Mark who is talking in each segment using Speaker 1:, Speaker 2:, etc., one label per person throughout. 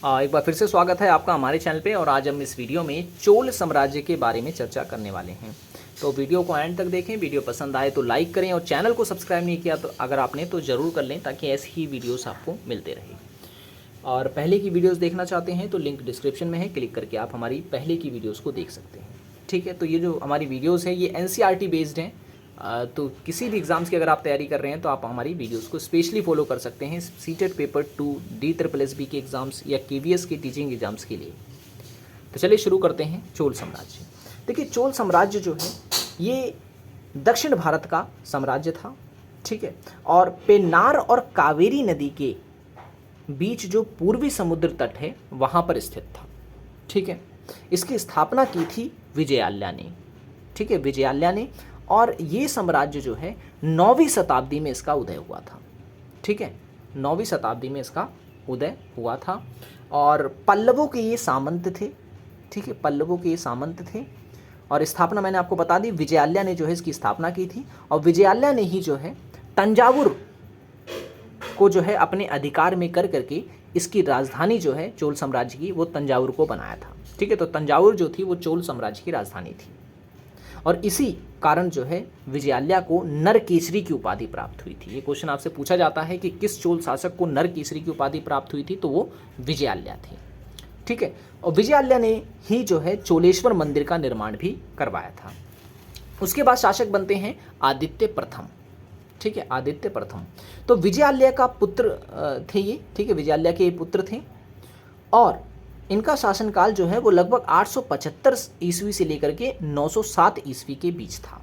Speaker 1: एक बार फिर से स्वागत है आपका हमारे चैनल पे। और आज हम इस वीडियो में चोल साम्राज्य के बारे में चर्चा करने वाले हैं। तो वीडियो को एंड तक देखें। वीडियो पसंद आए तो लाइक करें और चैनल को सब्सक्राइब नहीं किया तो अगर आपने तो ज़रूर कर लें, ताकि ऐसी ही वीडियोस आपको मिलते रहे। और पहले की वीडियोस देखना चाहते हैं तो लिंक डिस्क्रिप्शन में है, क्लिक करके आप हमारी पहले की वीडियोज़ को देख सकते हैं। ठीक है, तो ये जो हमारी वीडियोज़ है ये NCERT बेस्ड हैं। तो किसी भी एग्ज़ाम्स की अगर आप तैयारी कर रहे हैं तो आप हमारी वीडियोस को स्पेशली फॉलो कर सकते हैं सीटेट पेपर 2, DSSB के एग्ज़ाम्स या KVS के टीचिंग एग्ज़ाम्स के लिए। तो चलिए शुरू करते हैं। चोल साम्राज्य। देखिए, चोल साम्राज्य जो है ये दक्षिण भारत का साम्राज्य था। ठीक है, और पेन्नार और कावेरी नदी के बीच जो पूर्वी समुद्र तट है वहाँ पर स्थित था। ठीक है, इसकी स्थापना की थी विजयाल्या ने। ठीक है, विजयाल्या ने। और ये साम्राज्य जो है 9वीं शताब्दी में इसका उदय हुआ था। ठीक है, 9वीं शताब्दी में इसका उदय हुआ था। और पल्लवों के ये सामंत थे। ठीक है, पल्लवों के ये सामंत थे। और स्थापना मैंने आपको बता दी, विजयाल्या ने जो है इसकी स्थापना की थी। और विजयाल्या ने ही जो है तंजावुर को जो है अपने अधिकार में कर करके इसकी राजधानी जो है चोल साम्राज्य की, वो तंजावुर को बनाया था। ठीक है, तो तंजावुर जो थी वो चोल साम्राज्य की राजधानी थी। और इसी कारण जो है विजयाल्या को नरकेसरी की उपाधि प्राप्त हुई थी। ये क्वेश्चन आपसे पूछा जाता है कि किस चोल शासक को नरकेसरी की उपाधि प्राप्त हुई थी, तो वो विजयाल्या थी। ठीक है, और विजयाल्या ने ही जो है चोलेश्वर मंदिर का निर्माण भी करवाया था। उसके बाद शासक बनते हैं आदित्य प्रथम। ठीक है, आदित्य प्रथम। तो विजयाल्या का पुत्र थे ये। ठीक है, विजयाल्या के पुत्र थे। और इनका शासनकाल जो है वो लगभग 875 ईस्वी से लेकर के 907 ईस्वी के बीच था।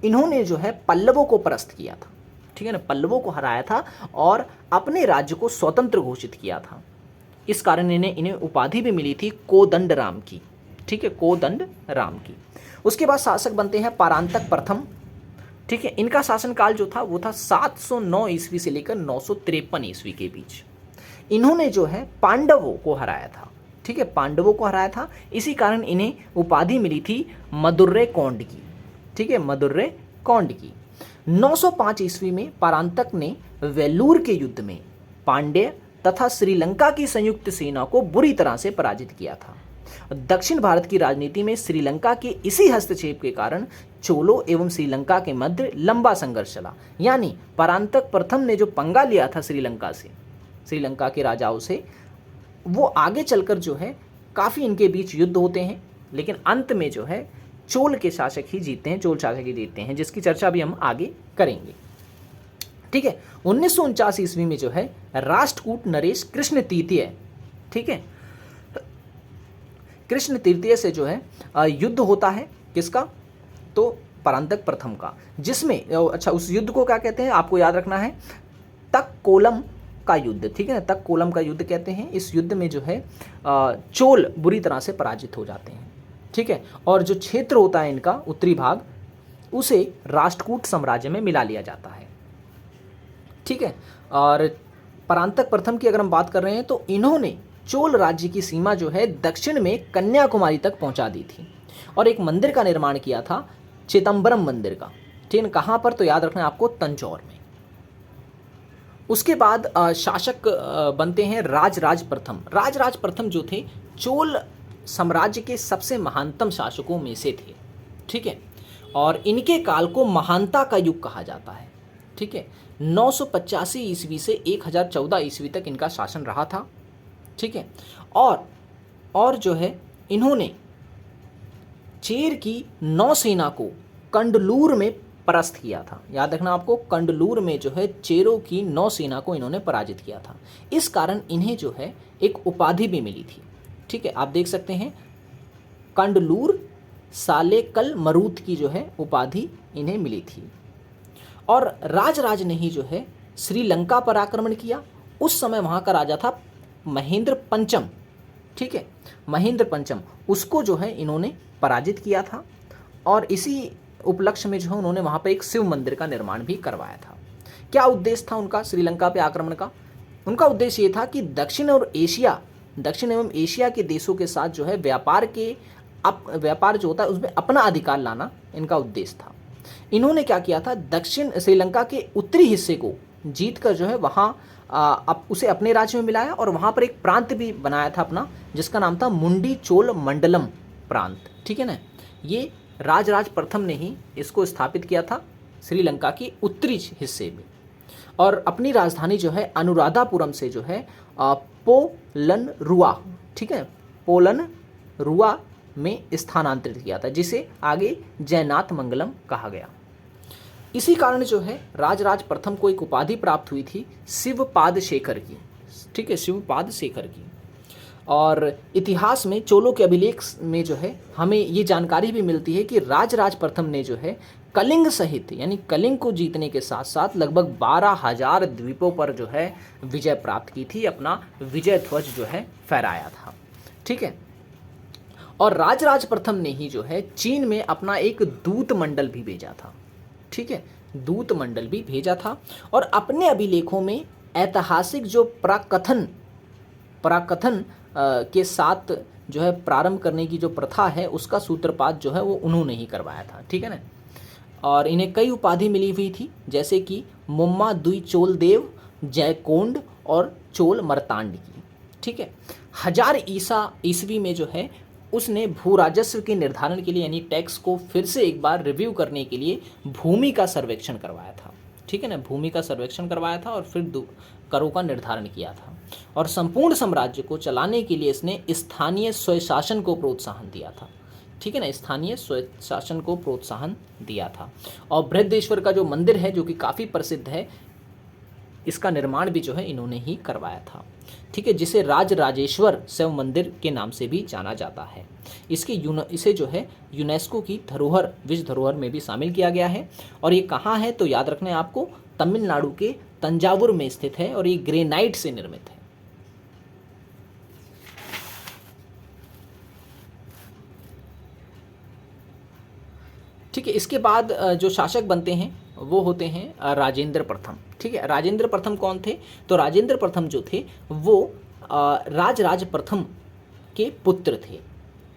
Speaker 1: इन्होंने जो है पल्लवों को परास्त किया था। ठीक है ना, पल्लवों को हराया था और अपने राज्य को स्वतंत्र घोषित किया था। इस कारण इन्हें उपाधि भी मिली थी कोदंड राम की। ठीक है, कोदंड राम की। उसके बाद शासक बनते हैं परांतक प्रथम। ठीक है, इनका शासनकाल जो था वो था 709 ईस्वी से लेकर 953 ईस्वी के बीच। इन्होंने जो है पांडवों को हराया था। ठीक है, पांडवों को हराया था। इसी कारण इन्हें उपाधि मिली थी मदुर्रे कौंड की। ठीक है, मदुर्रे कौंड की। 905 ईस्वी में परांतक ने वेलूर के युद्ध में पांड्य तथा श्रीलंका की संयुक्त सेना को बुरी तरह से पराजित किया था। दक्षिण भारत की राजनीति में श्रीलंका के इसी हस्तक्षेप के कारण चोलों एवं श्रीलंका के मध्य लंबा संघर्ष चला। यानी परांतक प्रथम ने जो पंगा लिया था श्रीलंका के राजाओं से, वो आगे चलकर जो है काफ़ी इनके बीच युद्ध होते हैं, लेकिन अंत में जो है चोल के शासक ही जीतते हैं, चोल शासक ही जीतते हैं, जिसकी चर्चा भी हम आगे करेंगे। ठीक है, 1949 ईस्वी में जो है राष्ट्रकूट नरेश कृष्ण तृतीय, ठीक है, कृष्ण तृतीय से जो है युद्ध होता है। किसका? तो परांतक प्रथम का, जिसमें अच्छा उस युद्ध को क्या कहते हैं आपको याद रखना है, तक्कोलम का युद्ध। ठीक है ना, तक्कोलम का युद्ध कहते हैं। इस युद्ध में जो है चोल बुरी तरह से पराजित हो जाते हैं। ठीक है, और जो क्षेत्र होता है इनका उत्तरी भाग, उसे राष्ट्रकूट साम्राज्य में मिला लिया जाता है। ठीक है, और परांतक प्रथम की अगर हम बात कर रहे हैं तो इन्होंने चोल राज्य की सीमा जो है दक्षिण में कन्याकुमारी तक पहुंचा दी थी और एक मंदिर का निर्माण किया था, चिदम्बरम मंदिर का। ठीक है, कहाँ पर? तो याद रखना है आपको, तंजौर में। उसके बाद शासक बनते हैं राजराज प्रथम। राजराज प्रथम जो थे चोल साम्राज्य के सबसे महानतम शासकों में से थे। ठीक है, और इनके काल को महानता का युग कहा जाता है। ठीक है, 985 ईस्वी से 1014 ईस्वी तक इनका शासन रहा था। ठीक है, और जो है इन्होंने चेर की नौसेना को कंडलूर में परास्त किया था। याद रखना आपको, कंडलूर में जो है चेरों की नौसेना को इन्होंने पराजित किया था। इस कारण इन्हें जो है एक उपाधि भी मिली थी। ठीक है, आप देख सकते हैं कंडलूर सालेकल मरूत की जो है उपाधि इन्हें मिली थी। और राजराज ने ही जो है श्रीलंका पर आक्रमण किया। उस समय वहाँ का राजा था महेंद्र पंचम। ठीक है, महेंद्र पंचम, उसको जो है इन्होंने पराजित किया था। और इसी उपलक्ष्य में जो है उन्होंने वहाँ पर एक शिव मंदिर का निर्माण भी करवाया था। क्या उद्देश्य था उनका श्रीलंका पे आक्रमण का? उनका उद्देश्य ये था कि दक्षिण एवं एशिया के देशों के साथ जो है व्यापार जो होता है उसमें अपना अधिकार लाना इनका उद्देश्य था। इन्होंने क्या किया था, दक्षिण श्रीलंका के उत्तरी हिस्से को जीत कर जो है वहाँ अब उसे अपने राज्य में मिलाया और वहाँ पर एक प्रांत भी बनाया था अपना, जिसका नाम था मुंडी चोल मंडलम प्रांत। ठीक है ना, ये राजराज प्रथम ने ही इसको स्थापित किया था श्रीलंका के उत्तरी हिस्से में, और अपनी राजधानी जो है अनुराधापुरम से जो है पोलनरुआ, ठीक है, पोलनरुआ में स्थानांतरित किया था, जिसे आगे जयनाथ मंगलम कहा गया। इसी कारण जो है राजराज प्रथम को एक उपाधि प्राप्त हुई थी शिवपाद शेखर की। ठीक है, शिवपाद शेखर की। और इतिहास में चोलों के अभिलेख में जो है हमें ये जानकारी भी मिलती है कि राजराज प्रथम ने जो है कलिंग सहित, यानी कलिंग को जीतने के साथ साथ लगभग 12,000 द्वीपों पर जो है विजय प्राप्त की थी, अपना विजय ध्वज जो है फहराया था। ठीक है, और राजराज प्रथम ने ही जो है चीन में अपना एक दूत मंडल भी भेजा था। ठीक है, दूत मंडल भी भेजा था, और अपने अभिलेखों में ऐतिहासिक जो प्राकथन के साथ जो है प्रारंभ करने की जो प्रथा है उसका सूत्रपात जो है वो उन्होंने ही करवाया था। ठीक है ना, और इन्हें कई उपाधि मिली हुई थी, जैसे कि मुम्मा दुई चोल देव, जयकोंड और चोल मर्तांड की। ठीक है, 1000 ईस्वी में जो है उसने भू राजस्व के निर्धारण के लिए, यानी टैक्स को फिर से एक बार रिव्यू करने के लिए भूमि का सर्वेक्षण करवाया था। ठीक है ना, भूमि का सर्वेक्षण करवाया था और फिर करों का निर्धारण किया था, और संपूर्ण साम्राज्य को चलाने के लिए इसने स्थानीय स्वशासन को प्रोत्साहन दिया था। ठीक है ना, स्थानीय स्वशासन को प्रोत्साहन दिया था। और बृहदेश्वर का जो मंदिर है जो कि काफ़ी प्रसिद्ध है, इसका निर्माण भी जो है इन्होंने ही करवाया था। ठीक है, जिसे राजराजेश्वर शिव मंदिर के नाम से भी जाना जाता है। इसे जो है यूनेस्को की धरोहर, विश्व धरोहर में भी शामिल किया गया है। और ये कहाँ है तो याद रखना है आपको, तमिलनाडु के तंजावुर में स्थित है, और ये ग्रेनाइट से निर्मित है। ठीक है, इसके बाद जो शासक बनते हैं वो होते हैं राजेंद्र प्रथम। ठीक है, राजेंद्र प्रथम कौन थे तो राजेंद्र प्रथम जो थे वो राजराज प्रथम के पुत्र थे।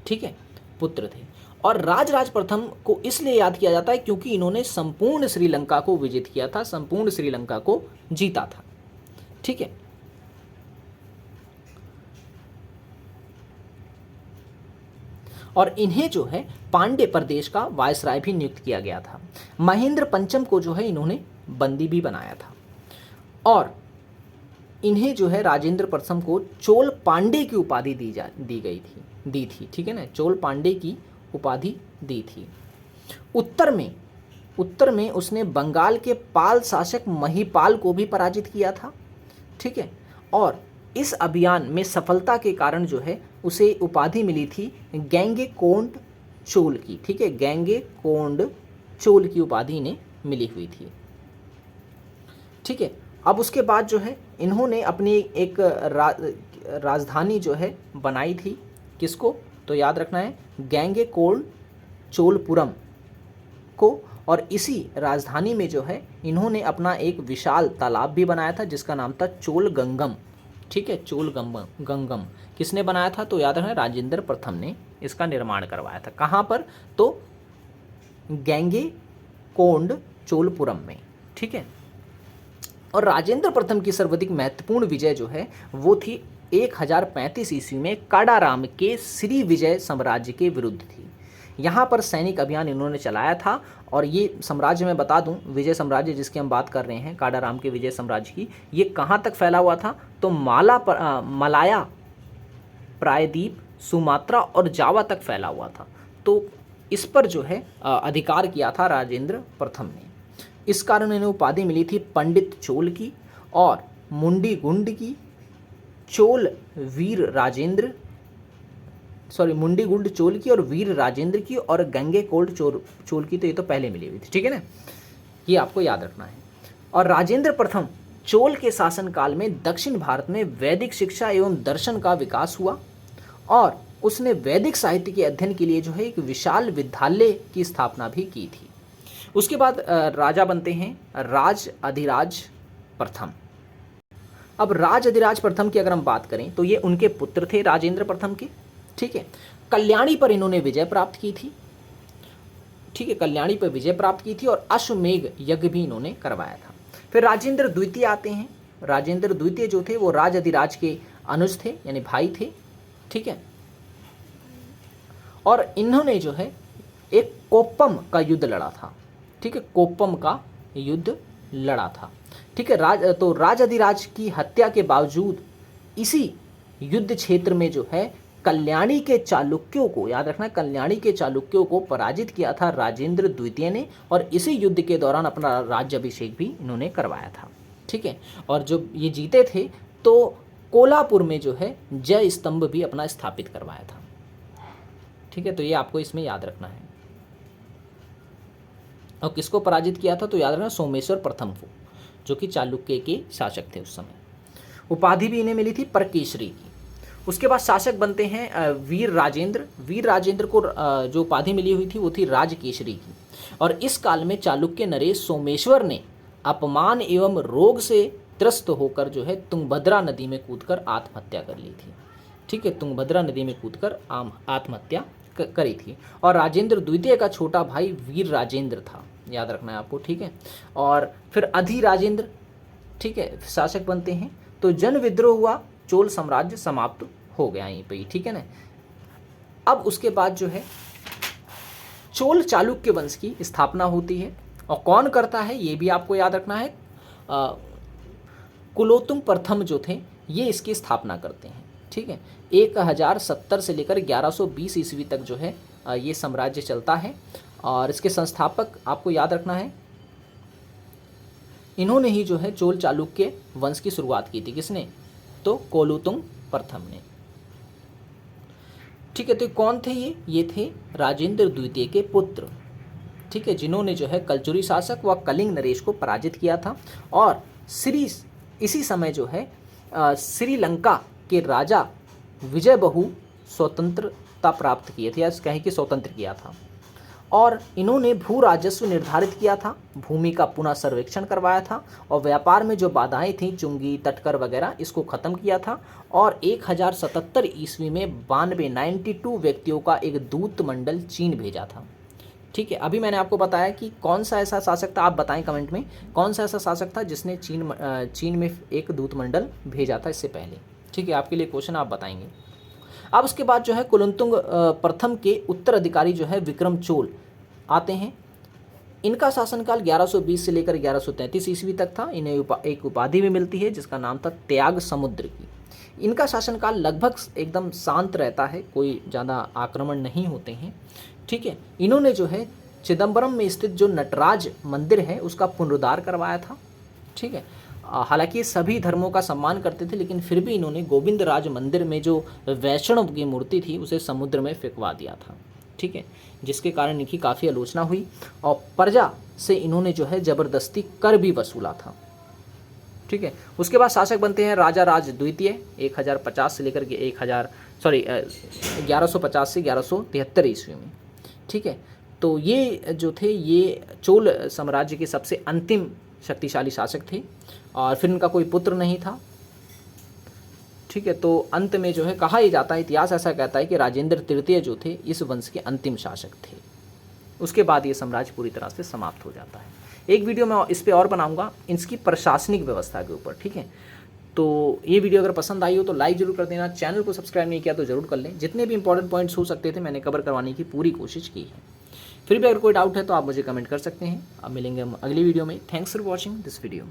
Speaker 1: ठीक है, पुत्र थे, और राजराज प्रथम को इसलिए याद किया जाता है क्योंकि इन्होंने संपूर्ण श्रीलंका को विजित किया था, संपूर्ण श्रीलंका को जीता था। ठीक है, और इन्हें जो है पांड्य प्रदेश का वायसराय भी नियुक्त किया गया था। महेंद्र पंचम को जो है इन्होंने बंदी भी बनाया था, और इन्हें जो है राजेंद्र प्रथम को चोल पांडे की उपाधि दी थी। ठीक है ना, चोल पांडे की उपाधि दी थी। उत्तर में उसने बंगाल के पाल शासक महिपाल को भी पराजित किया था। ठीक है, और इस अभियान में सफलता के कारण जो है उसे उपाधि मिली थी गैंगे कोंड चोल की। ठीक है, गैंगे कोंड चोल की उपाधि इन्हें मिली हुई थी। ठीक है, अब उसके बाद जो है इन्होंने अपनी एक राजधानी जो है बनाई थी, किसको तो याद रखना है गैंगे कोंड चोलपुरम को, और इसी राजधानी में जो है इन्होंने अपना एक विशाल तालाब भी बनाया था जिसका नाम था चोल गंगम। ठीक है, चोल गंगम किसने बनाया था तो याद रखना राजेंद्र प्रथम ने इसका निर्माण करवाया था। कहाँ पर तो गैंगे कोंड चोलपुरम में। ठीक है, और राजेंद्र प्रथम की सर्वाधिक महत्वपूर्ण विजय जो है वो थी 1035 ईस्वी में काडाराम के श्री विजय साम्राज्य के विरुद्ध थी। यहाँ पर सैनिक अभियान इन्होंने चलाया था, और ये साम्राज्य में बता दूं, विजय साम्राज्य जिसकी हम बात कर रहे हैं काडाराम के विजय साम्राज्य की, ये कहाँ तक फैला हुआ था तो मलाया प्रायद्वीप, सुमात्रा और जावा तक फैला हुआ था। तो इस पर जो है अधिकार किया था राजेंद्र प्रथम ने। इस कारण इन्हें उपाधि मिली थी पंडित चोल की, और मुंडी गुंड की, चोल वीर राजेंद्र, मुंडी गुंड चोल की और वीर राजेंद्र की, और गंगे कोल्ड चोल की तो ये तो पहले मिली हुई थी। ठीक है ना, ये आपको याद रखना है। और राजेंद्र प्रथम चोल के शासनकाल में दक्षिण भारत में वैदिक शिक्षा एवं दर्शन का विकास हुआ, और उसने वैदिक साहित्य के अध्ययन के लिए जो है एक विशाल विद्यालय की स्थापना भी की थी। उसके बाद राजा बनते हैं राज अधिराज प्रथम। अब राज अधिराज प्रथम की अगर हम बात करें तो ये उनके पुत्र थे राजेंद्र प्रथम के। ठीक है, कल्याणी पर इन्होंने विजय प्राप्त की थी। ठीक है, कल्याणी पर विजय प्राप्त की थी, और अश्वमेघ यज्ञ भी इन्होंने करवाया था। फिर राजेंद्र द्वितीय आते हैं, राजेंद्र द्वितीय जो थे वो राज अधिराज के अनुज थे, यानी भाई थे। ठीक है, और इन्होंने जो है एक कोप्पम का युद्ध लड़ा था। ठीक है, कोप्पम का युद्ध लड़ा था। ठीक है, राज अधिराज की हत्या के बावजूद इसी युद्ध क्षेत्र में जो है कल्याणी के चालुक्यों को, याद रखना, कल्याणी के चालुक्यों को पराजित किया था राजेंद्र द्वितीय ने, और इसी युद्ध के दौरान अपना राज्याभिषेक भी इन्होंने करवाया था। ठीक है, और जब ये जीते थे तो कोल्हापुर में जो है जय स्तंभ भी अपना स्थापित करवाया था। ठीक है, तो ये आपको इसमें याद रखना है। और किसको पराजित किया था, तो याद रखना सोमेश्वर प्रथम को, जो कि चालुक्य के शासक थे उस समय। उपाधि भी इन्हें मिली थी परकेशरी की। उसके बाद शासक बनते हैं वीर राजेंद्र। वीर राजेंद्र को जो उपाधि मिली हुई थी वो थी राजकेशरी की। और इस काल में चालुक्य नरेश सोमेश्वर ने अपमान एवं रोग से त्रस्त होकर जो है तुंगभद्रा नदी में कूदकर आत्महत्या कर ली थी। ठीक है, तुंगभद्रा नदी में कूदकर आत्महत्या करी थी। और राजेंद्र द्वितीय का छोटा भाई वीर राजेंद्र था, याद रखना है आपको। ठीक है, और फिर अधिराजेंद्र, ठीक है, शासक बनते हैं। तो जन विद्रोह हुआ, चोल साम्राज्य समाप्त हो गया यहीं पे ही। ठीक है ना। अब उसके बाद जो है चोल चालुक्य वंश की स्थापना होती है, और कौन करता है ये भी आपको याद रखना है। कुलोत्तुंग प्रथम जो थे ये इसकी स्थापना करते हैं। ठीक है, 1070 से लेकर 1120 ईस्वी तक जो है ये साम्राज्य चलता है। और इसके संस्थापक आपको याद रखना है, इन्होंने ही जो है चोल चालुक्य वंश की शुरुआत की थी। किसने, तो कुलोत्तुंग प्रथम ने। ठीक है, तो कौन थे ये थे राजेंद्र द्वितीय के पुत्र। ठीक है, जिन्होंने जो है कलचुरी शासक व कलिंग नरेश को पराजित किया था। और इसी समय जो है श्रीलंका के राजा विजय बहु स्वतंत्रता प्राप्त किए थे, या कहें कि स्वतंत्र किया था। और इन्होंने भू राजस्व निर्धारित किया था, भूमि का पुनः सर्वेक्षण करवाया था, और व्यापार में जो बाधाएं थीं, चुंगी, तटकर वगैरह, इसको ख़त्म किया था। और 1077 ईस्वी में 92 व्यक्तियों का एक दूत मंडल चीन भेजा था। ठीक है, अभी मैंने आपको बताया कि कौन सा ऐसा शासक था, आप बताएं कमेंट में कौन सा ऐसा शासक था जिसने चीन में एक दूत मंडल भेजा था इससे पहले। ठीक है, आपके लिए क्वेश्चन आप बताएंगे। अब उसके बाद जो है कुलोत्तुंग प्रथम के उत्तराधिकारी जो है विक्रम चोल आते हैं। इनका शासनकाल 1120 से लेकर 1133 ईस्वी तक था। इन्हें एक उपाधि भी मिलती है जिसका नाम था त्याग समुद्र की। इनका शासनकाल लगभग एकदम शांत रहता है, कोई ज़्यादा आक्रमण नहीं होते हैं। ठीक है, इन्होंने जो है चिदम्बरम में स्थित जो नटराज मंदिर है उसका पुनरुद्धार करवाया था। ठीक है, हालांकि सभी धर्मों का सम्मान करते थे, लेकिन फिर भी इन्होंने गोविंद राज मंदिर में जो वैष्णव की मूर्ति थी उसे समुद्र में फेंकवा दिया था। ठीक है, जिसके कारण इनकी काफ़ी आलोचना हुई, और प्रजा से इन्होंने जो है ज़बरदस्ती कर भी वसूला था। ठीक है, उसके बाद शासक बनते हैं राजा राज द्वितीय 1050 से लेकर 1150 से 1173 ईस्वी में। ठीक है, तो ये जो थे ये चोल साम्राज्य के सबसे अंतिम शक्तिशाली शासक थे, और फिर इनका कोई पुत्र नहीं था। ठीक है, तो अंत में जो है कहा ही जाता है, इतिहास ऐसा कहता है कि राजेंद्र तृतीय जो थे इस वंश के अंतिम शासक थे। उसके बाद ये साम्राज्य पूरी तरह से समाप्त हो जाता है। एक वीडियो मैं इस पे और बनाऊंगा इसकी प्रशासनिक व्यवस्था के ऊपर। ठीक है, तो ये वीडियो अगर पसंद आई हो तो लाइक जरूर कर देना, चैनल को सब्सक्राइब नहीं किया तो जरूर कर लें। जितने भी इंपॉर्टेंट पॉइंट्स हो सकते थे मैंने कवर करवाने की पूरी कोशिश की है। फिर भी अगर कोई डाउट है तो आप मुझे कमेंट कर सकते हैं। अब मिलेंगे हम अगली वीडियो में। Thanks for watching this video.